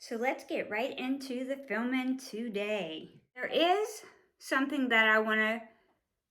So let's get right into the filming today. There is something that I want to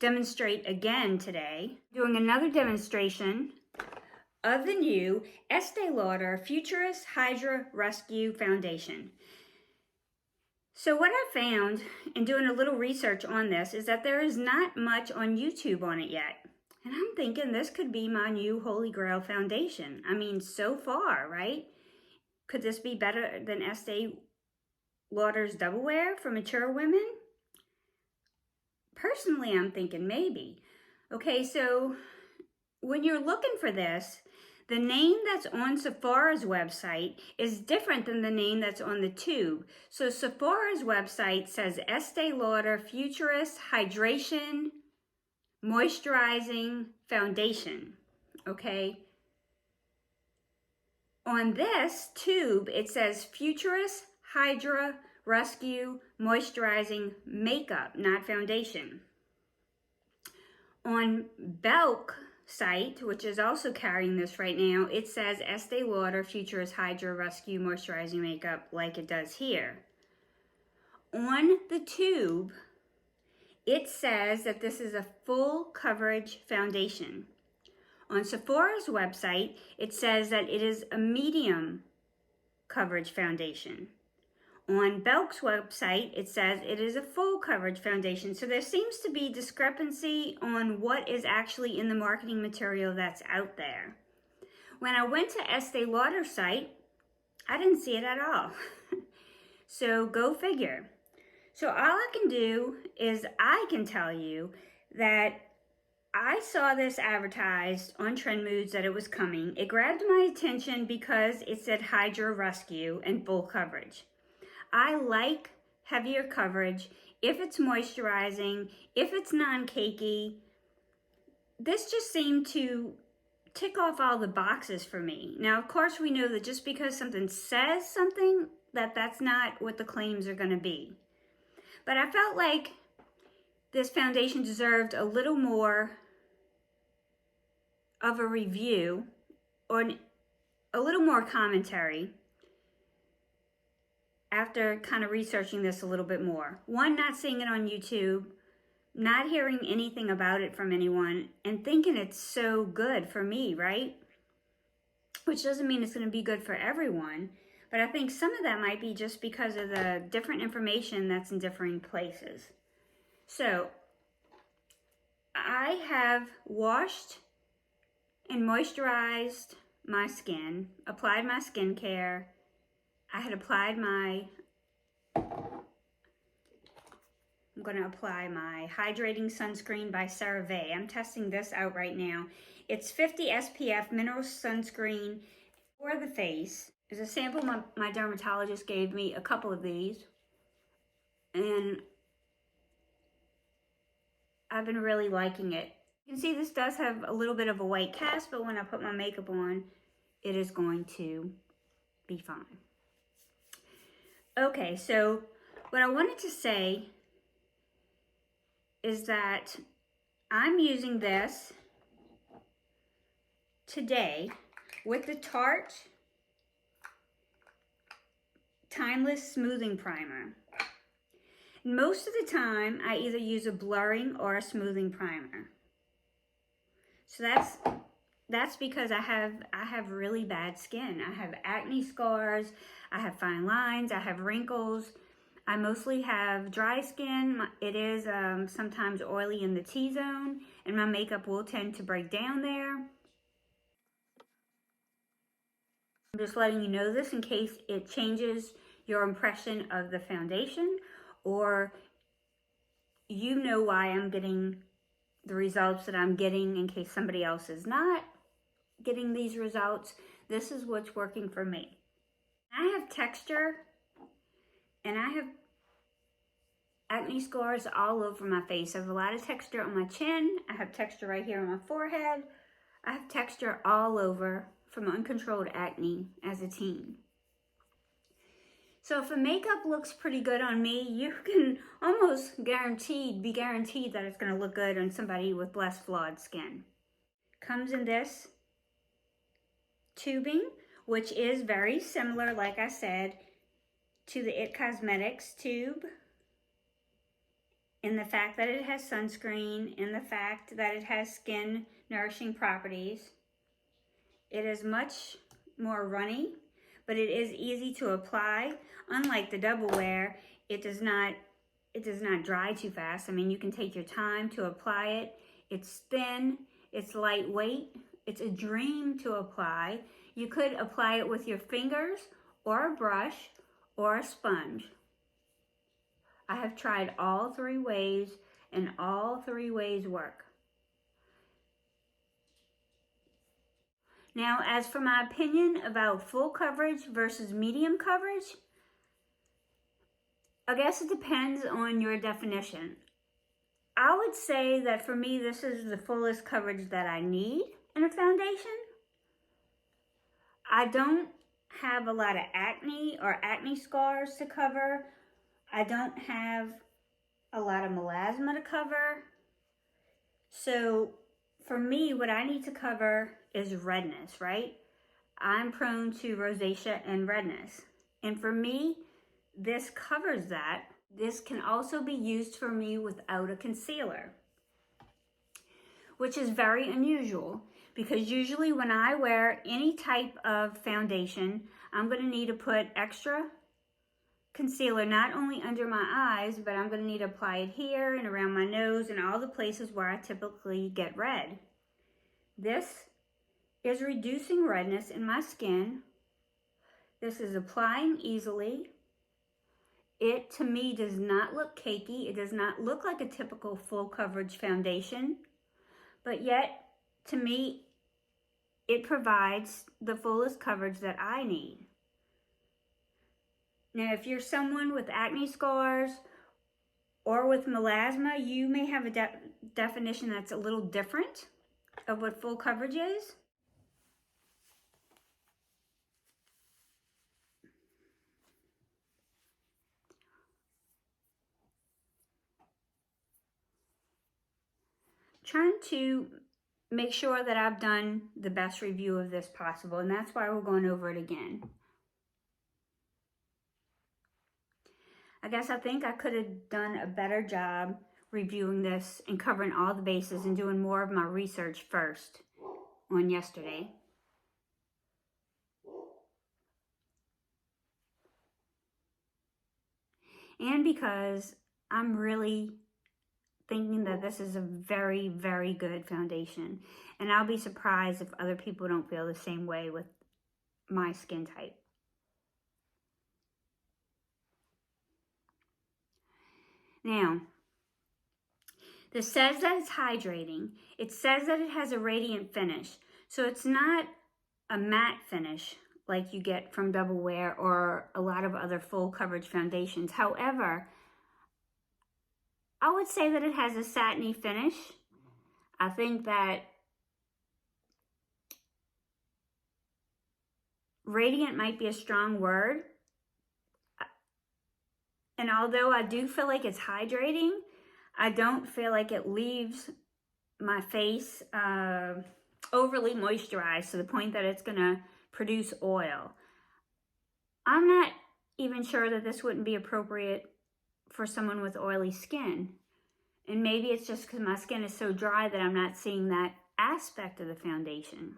demonstrate again today. Doing another demonstration of the new Estee Lauder Futurist Hydra Rescue Foundation. So what I found in doing a little research on this is that there is not much on YouTube on it yet. And I'm thinking this could be my new Holy Grail foundation. I mean, so far, right? Could this be better than Estee Lauder's Double Wear for mature women? Personally, I'm thinking maybe. Okay, so when you're looking for this, the name that's on Sephора's website is different than the name that's on the tube. So Sephora's website says Estee Lauder Futurist Hydration Moisturizing Foundation. Okay. On this tube, it says Futurist Hydra Rescue Moisturizing Makeup, not foundation. On Belk site, which is also carrying this right now, it says Estee Lauder Futurist Hydra Rescue Moisturizing Makeup like it does here. On the tube, it says that this is a full coverage foundation. On Sephora's website, it says that it is a medium coverage foundation. On Belk's website, it says it is a full coverage foundation. So there seems to be discrepancy on what is actually in the marketing material that's out there. When I went to Estee Lauder's site, I didn't see it at all. So go figure. So all I can do is I can tell you that I saw this advertised on Trend Moods that it was coming. It grabbed my attention because it said Hydra Rescue and full coverage. I like heavier coverage if it's moisturizing, if it's non-cakey. This just seemed to tick off all the boxes for me. Now, of course, we know that just because something says something, that's not what the claims are going to be. But I felt like this foundation deserved a little more of a review or a little more commentary after kind of researching this a little bit more. One, not seeing it on YouTube, not hearing anything about it from anyone, and thinking it's so good for me, right? Which doesn't mean it's going to be good for everyone, but I think some of that might be just because of the different information that's in differing places. So, I have washed and moisturized my skin, applied my skincare. I had applied I'm going to apply my Hydrating Sunscreen by CeraVe. I'm testing this out right now. It's 50 SPF mineral sunscreen for the face. There's a sample my dermatologist gave me, a couple of these. And I've been really liking it. You can see this does have a little bit of a white cast, but when I put my makeup on, it is going to be fine. Okay, so what I wanted to say is that I'm using this today with the Tarte Timeless Smoothing Primer. Most of the time, I either use a blurring or a smoothing primer. So that's because I have really bad skin. I have acne scars, I have fine lines, I have wrinkles. I mostly have dry skin. It is sometimes oily in the T-zone, and my makeup will tend to break down there. I'm just letting you know this in case it changes your impression of the foundation, or you know why I'm getting the results that I'm getting in case somebody else is not getting these results. This is what's working for me. I have texture, and I have acne scars all over my face. I have a lot of texture on my chin. I have texture right here on my forehead. I have texture all over from uncontrolled acne as a teen. So if the makeup looks pretty good on me, you can almost be guaranteed that it's going to look good on somebody with less flawed skin. Comes in this tubing, which is very similar, like I said, to the It Cosmetics tube, in the fact that it has sunscreen, in the fact that it has skin nourishing properties. It is much more runny, but it is easy to apply. Unlike the Double Wear, it does not dry too fast. I mean, you can take your time to apply it. It's thin, it's lightweight, it's a dream to apply. You could apply it with your fingers or a brush or a sponge. I have tried all three ways, and all three ways work. Now, as for my opinion about full coverage versus medium coverage, I guess it depends on your definition. I would say that for me, this is the fullest coverage that I need in a foundation. I don't have a lot of acne or acne scars to cover. I don't have a lot of melasma to cover. So for me, what I need to cover is redness, right? I'm prone to rosacea and redness. And for me, this covers that. This can also be used for me without a concealer, which is very unusual because usually when I wear any type of foundation, I'm going to need to put extra concealer not only under my eyes, but I'm going to need to apply it here and around my nose and all the places where I typically get red. This is reducing redness in my skin. This is applying easily. It, to me, does not look cakey. It does not look like a typical full coverage foundation, but yet, to me, it provides the fullest coverage that I need. Now, if you're someone with acne scars or with melasma, you may have a definition that's a little different of what full coverage is. Trying to make sure that I've done the best review of this possible, and that's why we're going over it again. I guess I think I could have done a better job reviewing this and covering all the bases and doing more of my research first on yesterday. And because I'm really thinking that this is a very, very good foundation. And I'll be surprised if other people don't feel the same way with my skin type. Now, this says that it's hydrating. It says that it has a radiant finish. So it's not a matte finish like you get from Double Wear or a lot of other full coverage foundations. However, I would say that it has a satiny finish. I think that radiant might be a strong word. And although I do feel like it's hydrating, I don't feel like it leaves my face overly moisturized to the point that it's going to produce oil. I'm not even sure that this wouldn't be appropriate for someone with oily skin. And maybe it's just because my skin is so dry that I'm not seeing that aspect of the foundation.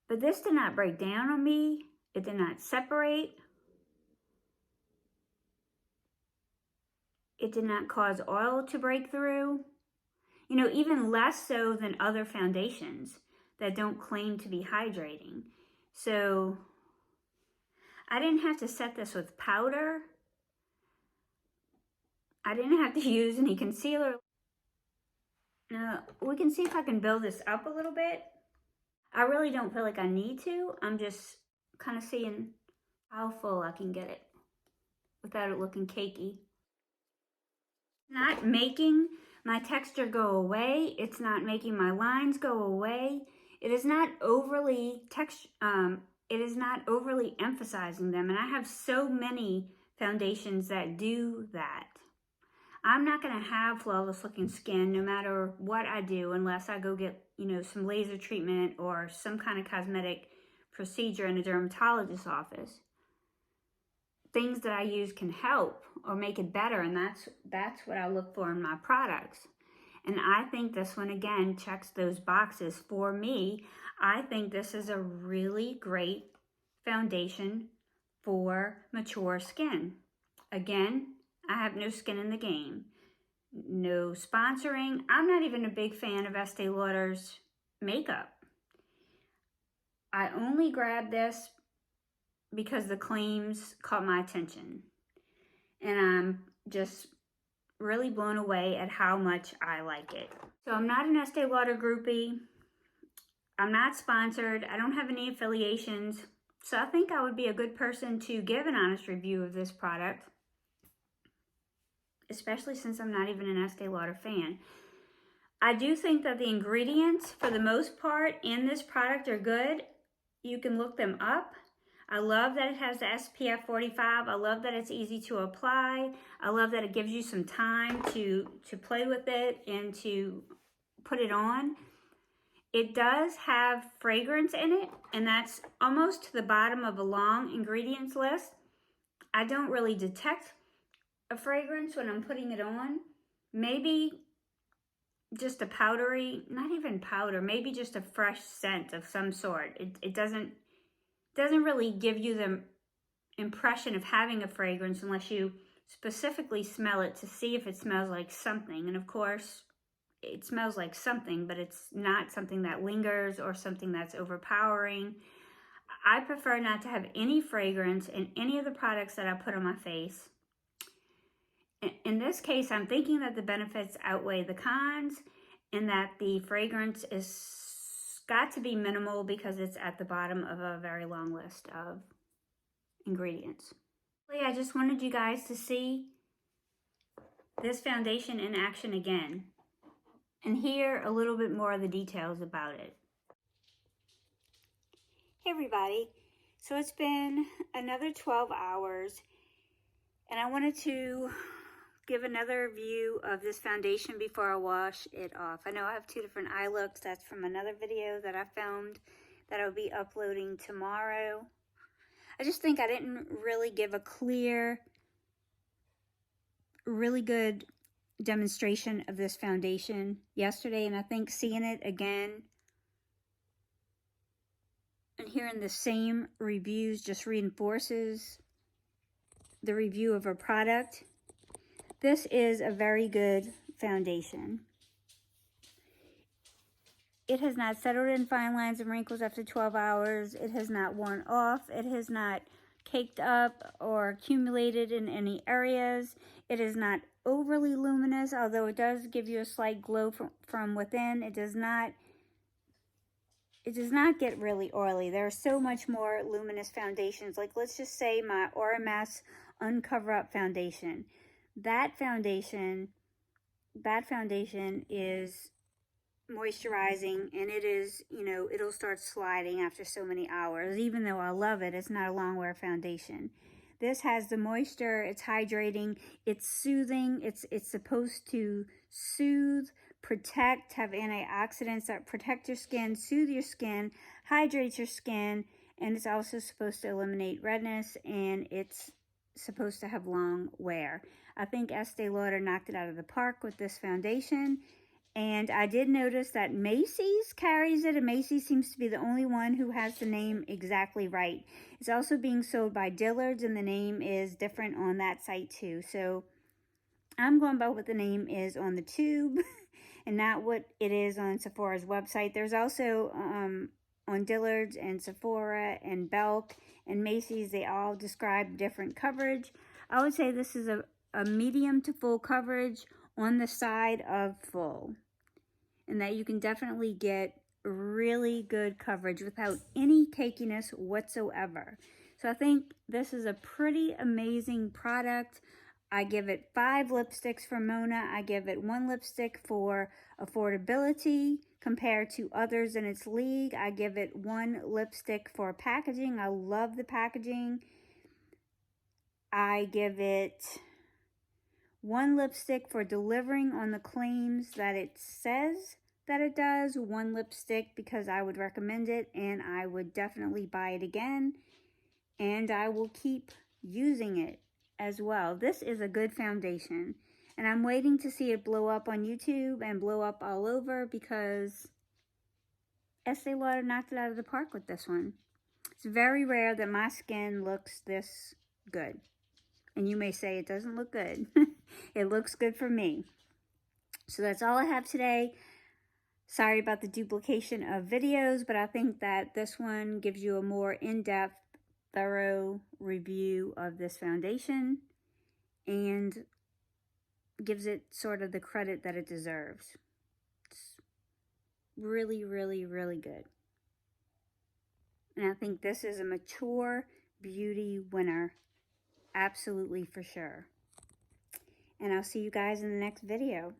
But this did not break down on me. It did not separate. It did not cause oil to break through. You know, even less so than other foundations that don't claim to be hydrating. So I didn't have to set this with powder. I didn't have to use any concealer. Now, we can see if I can build this up a little bit. I really don't feel like I need to. I'm just kind of seeing how full I can get it without it looking cakey. Not making my texture go away. It's not making my lines go away. It is not overly emphasizing them. And I have so many foundations that do that. I'm not going to have flawless looking skin no matter what I do unless I go get, you know, some laser treatment or some kind of cosmetic procedure in a dermatologist's office. things that I use can help or make it better, and that's what I look for in my products. And I think this one, again, checks those boxes for me. I think this is a really great foundation for mature skin. Again, I have no skin in the game. No sponsoring. I'm not even a big fan of Estee Lauder's makeup. I only grabbed this because the claims caught my attention. And I'm just really blown away at how much I like it. So I'm not an Estee Lauder groupie. I'm not sponsored. I don't have any affiliations. So I think I would be a good person to give an honest review of this product, especially since I'm not even an Estee Lauder fan. I do think that the ingredients, for the most part, in this product are good. You can look them up. I love that it has the SPF 45. I love that it's easy to apply. I love that it gives you some time to play with it and to put it on. It does have fragrance in it, and that's almost to the bottom of a long ingredients list. I don't really detect a fragrance when I'm putting it on. Maybe just a powdery, not even powder, maybe just a fresh scent of some sort. It doesn't really give you the impression of having a fragrance unless you specifically smell it to see if it smells like something. And of course, it smells like something, but it's not something that lingers or something that's overpowering. I prefer not to have any fragrance in any of the products that I put on my face. In this case, I'm thinking that the benefits outweigh the cons and that the fragrance is got to be minimal because it's at the bottom of a very long list of ingredients. I just wanted you guys to see this foundation in action again and hear a little bit more of the details about it. Hey everybody, so it's been another 12 hours and I wanted to give another view of this foundation before I wash it off. I know I have two different eye looks. That's from another video that I filmed that I'll be uploading tomorrow. I just think I didn't really give a clear, really good demonstration of this foundation yesterday, and I think seeing it again and hearing the same reviews just reinforces the review of a product. This is a very good foundation. It has not settled in fine lines and wrinkles after 12 hours. It has not worn off. It has not caked up or accumulated in any areas. It is not overly luminous, although it does give you a slight glow from within. It does not get really oily. There are so much more luminous foundations. Like, let's just say my RMS Uncover Up foundation. That foundation is moisturizing, and it is, you know, it'll start sliding after so many hours. Even though I love it, it's not a long wear foundation. This has the moisture, it's hydrating, it's soothing, it's supposed to soothe, protect, have antioxidants that protect your skin, soothe your skin, hydrate your skin, and it's also supposed to eliminate redness, and it's supposed to have long wear. I think Estee Lauder knocked it out of the park with this foundation. And I did notice that Macy's carries it, and Macy's seems to be the only one who has the name exactly right. It's also being sold by Dillard's, and the name is different on that site too. So I'm going by what the name is on the tube and not what it is on Sephora's website. There's also on Dillard's and Sephora and Belk and Macy's, they all describe different coverage. I would say this is a medium to full coverage on the side of full, and that you can definitely get really good coverage without any cakiness whatsoever. So I think this is a pretty amazing product. I give it 5 lipsticks for Mona. I give it 1 lipstick for affordability compared to others in its league. I give it 1 lipstick for packaging. I love the packaging. I give it 1 lipstick for delivering on the claims that it says that it does. 1 lipstick because I would recommend it and I would definitely buy it again. And I will keep using it as well. This is a good foundation. And I'm waiting to see it blow up on YouTube and blow up all over because Estee Lauder knocked it out of the park with this one. It's very rare that my skin looks this good. And you may say it doesn't look good. It looks good for me. So that's all I have today. Sorry about the duplication of videos, but I think that this one gives you a more in-depth, thorough review of this foundation and gives it sort of the credit that it deserves. It's really, really, really good. And I think this is a mature beauty winner. Absolutely, for sure. And I'll see you guys in the next video.